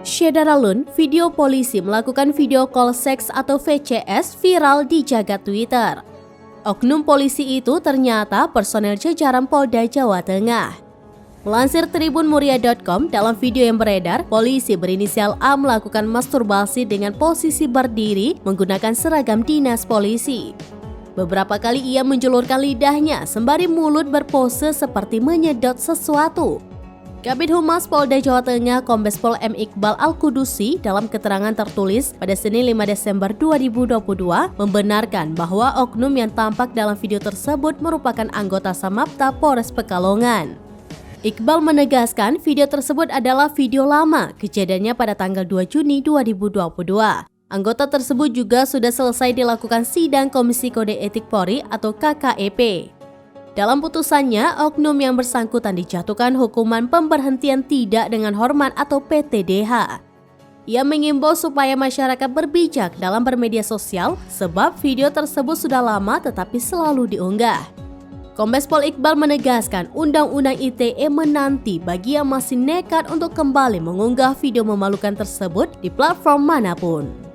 Syedaralun, video polisi melakukan video call seks atau VCS viral di jagat Twitter. Oknum polisi itu ternyata personel jajaran Polda Jawa Tengah. Melansir tribunmuria.com, dalam video yang beredar, polisi berinisial A melakukan masturbasi dengan posisi berdiri menggunakan seragam dinas polisi. Beberapa kali ia menjulurkan lidahnya sembari mulut berpose seperti menyedot sesuatu. Kabid Humas Polda Jawa Tengah Kombes Pol M. Iqbal Al-Qudusi dalam keterangan tertulis pada Senin 5 Desember 2022 membenarkan bahwa oknum yang tampak dalam video tersebut merupakan anggota Samapta Polres Pekalongan. Iqbal menegaskan video tersebut adalah video lama, kejadiannya pada tanggal 2 Juni 2022. Anggota tersebut juga sudah selesai dilakukan sidang Komisi Kode Etik Polri atau KKEP. Dalam putusannya, oknum yang bersangkutan dijatuhkan hukuman pemberhentian tidak dengan hormat atau PTDH. Ia mengimbau supaya masyarakat berbijak dalam bermedia sosial sebab video tersebut sudah lama tetapi selalu diunggah. Kombes Pol Iqbal menegaskan Undang-Undang ITE menanti bagi yang masih nekat untuk kembali mengunggah video memalukan tersebut di platform manapun.